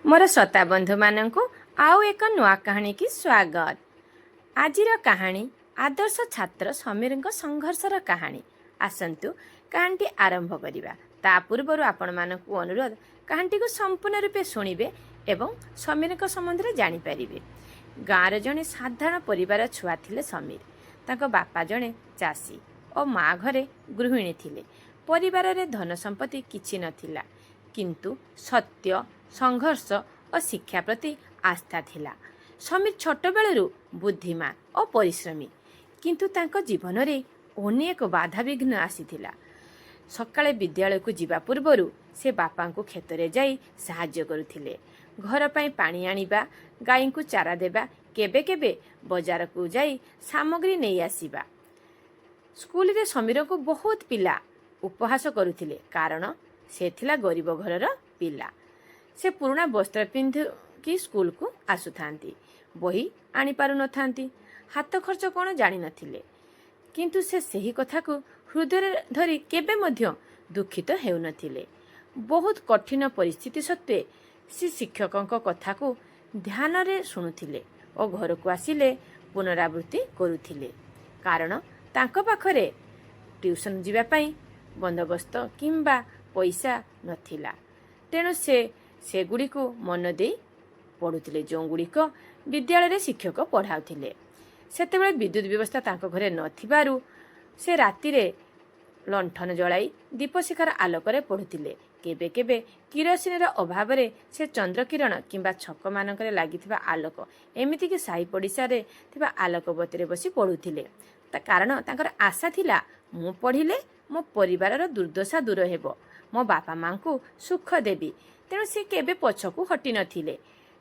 मोर श्रोता बंधु मानू आउ एक नुआ कहानी की स्वागत। आजिर कहानी आदर्श छात्र समीर संघर्षर कहानी। आसंतु कहानी आरंभ करिबा। ता पूर्व आपण मानकु अनुरोध कहानी को संपूर्ण रूपे शुणिबे एवं समीर संबंध में जानि परिबे। गाँव जड़े साधारण परिवार छुआ थिले समीर। ताको बापा जड़े चाषी और माँ घरे गृहिणी थिले। परिवार रे धन संपत्ति किछि नथिला, किंतु सत्य, संघर्ष और शिक्षा प्रति आस्था थिला। समीर छोट बेलू बुद्धिमान और परिश्रमी, किंतु तांको जीवन रे अनेक बाधा विघ्न आसीथिला। सकाळे विद्यालय को जीवा पूर्वरु से बापा को खेत रे जाई सहाय्य करुथिले। घर पाई पानी आनिबा, गाई को चारा देबा, केबे केबे बाजार को जाई सामग्री नहीं आसीबा। स्कूल रे समीर को बहुत पिला उपहास करुथिले, कारण से थिला गरीब घरर पिला। से पुराना वस्त्र पिंध कि स्कूल को आसुथांती, बही आनी पारु नथांती, हाथ खर्च कौन जानी नथिले, किंतु से सही कथा को हृदय धरी केबे मध्य दुखित हेउ नथिले। बहुत कठिन परिस्थिति सत्वे से शिक्षकों कथा को ध्यान रे शुणुथिले और घर को आसिले पुनरावृत्ति करुथिले, कारण तांको पाखरे ट्यूशन जीवा पाई बंदोबस्त किंबा पैसा नथिला। तेणु से गुड़ी को मन दे पढ़ुथिले, जो गुड़िक विद्यालय रे शिक्षक पढ़ाउथिले। सेतेबेले विद्युत व्यवस्था तांको घरे नथिबारु से राति रे लंठन जलाई दीपशिखार आलोकरे पढ़ुथिले। केबे केबे किरोसिन अभाव रे से चंद्रकिरण किंबा छक मानकरे लागिथिबा आलोक, एमिति कि साई पड़िसा रे थिबा आलोक बतीरे बसी पढ़ुथिले। कारण तांकर आशा थिला, मु पढ़िले मो परिवारर दुर्दशा दूर हेबो, मो बापा माँ को सुख देवी। तेणु से केबे पछकू हटी नथिले।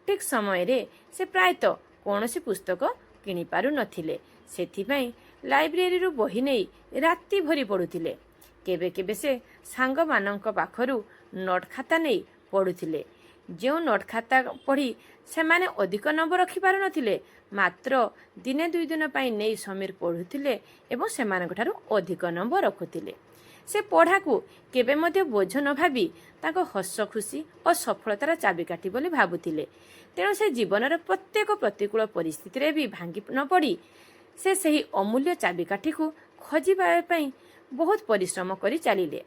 ठीक समय रे से प्रायतः कौनसी पुस्तक किनि पारु नथिले, सेथिपई लाइब्रेरी रु बही नहीं राति भरी पढ़ुथिले। केबे केबे से सांग मानक पाखरु नोट खाता नहीं पढ़ुथिले। जो नोट खाता पढ़ी से माने अधिक नंबर रखि पारु नथिले, मात्र दिने दुई दिन पाई नहीं समीर पढ़ुथिले एवं सेमानक ठारु अधिक नंबर रखुथिले। से पढ़ा को केबे मध्य बोझ न भाबी ताको हस खुशी और सफलतार चाबिकाठी बोली भाबुथिले। तेणु से जीवनर प्रत्येक प्रतिकूल परिस्थिति रे भी भांगी न पड़ी से सही अमूल्य चाबिकाठी को खोजिबा पई बहुत परिश्रम करी चलिले।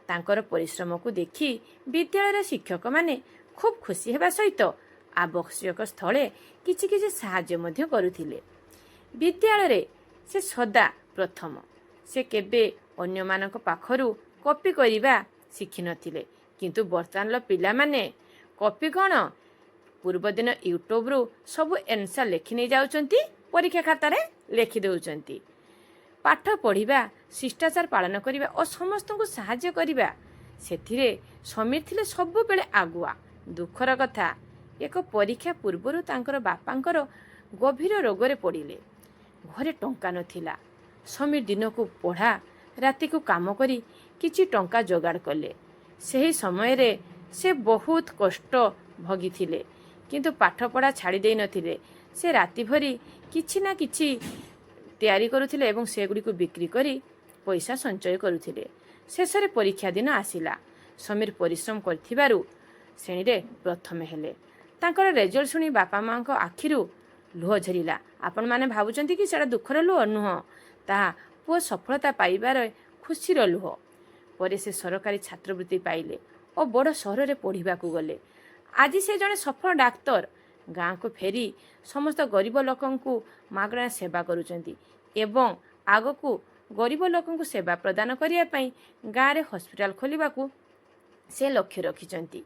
तांकर परिश्रम को देखी विद्यालय शिक्षक माने खूब खुशी हेबा सहित आवश्यक स्थले किछि किछि साहाय्य मध्य करुथिले। विद्यालय रे से सदा प्रथम। से केबे अन्य मानक पाखरु कॉपी करिबा शिखि नथिले, किंतु वर्तमान पिला माने कॉपी कौन पूर्व दिन यूट्यूब रु सब आंसर लिखि नहीं जाउचंती, परीक्षा खाता रे लिखि दउचंती। पाठ पढ़िबा, शिष्टाचार पालन करिबा और समस्त को सहाय्य करिबा, सेथिरे समीर थिले सब बेले आगुआ। दुखर कथा, एक परीक्षा पूर्वरु तांकर बापांकर गभीर रोगरे पड़िले। घरे टंका नथिला। समीर दिन को पढ़ा, राति को काम करी किछि टंका जोगाड़ कले। सही समय रे से बहुत कष्ट भोगी थिले, किंतु पाठ पढ़ा छाड़ी दे नथिले। से राति भरी किछि ना किछि तैयारी करुथिले एवं से गुडी को बिक्री करी पैसा संचय करुथिले। शेषरे परीक्षा दिन आसिला। समीर परिश्रम करथिबारु श्रेणी रे प्रथम हेले। तांकर रिजल्ट सुनी बापा माँ को आखिरु लुह झरिला। आपण माने भाबुचंती कि सेटा दुखर लुह नुह, ताहा पुओ सफलता पाइबार खुशीर लुह। परे से सरकारी छात्रवृत्ति पाइले और बड़ सहर रे पढ़िबा को गले। आज से जड़े सफल डाक्तर गाँ को फेरी समस्त गरीब लोकन को मागणा सेवा करुचंती एवं आग को गरीब लोकन को सेवा प्रदान करिया पई गाँ रे हॉस्पिटल खोलिबा को से लक्ष्य रखिचंती।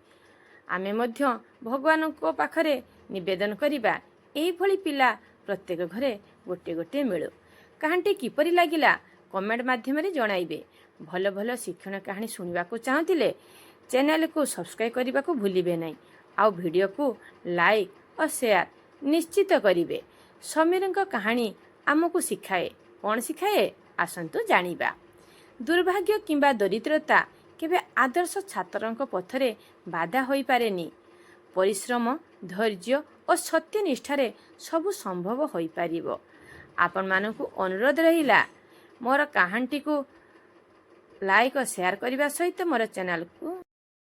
आमे मध्य भगवान को पाखरे निवेदन करिबा, एही भली पिला प्रत्येक घरे गोटे गोटे मिलु। कहानी किपरि लागिला कमेंट माध्यम रे जणाइबे। भल भल शिक्षण कहानी सुनिबा को चाहतिले चैनल को सब्सक्राइब करिबा को भूलिबे नहीं। आउ वीडियो को लाइक और शेयर निश्चित करिबे। समीर कहानी आमको शिखाए, कौन शिखाए आसंतु जानिबा। दुर्भाग्य किंबा दरिद्रता केबे आदर्श छात्रंक पथरे बाधा होई पारेनी। परिश्रम, धैर्य और सत्यनिष्ठारे सबु संभव होई पारिबो। आपण मानकु अनुरोध रहिला मोर कहानी को लाइक और शेयर करने सहित मोर चैनल को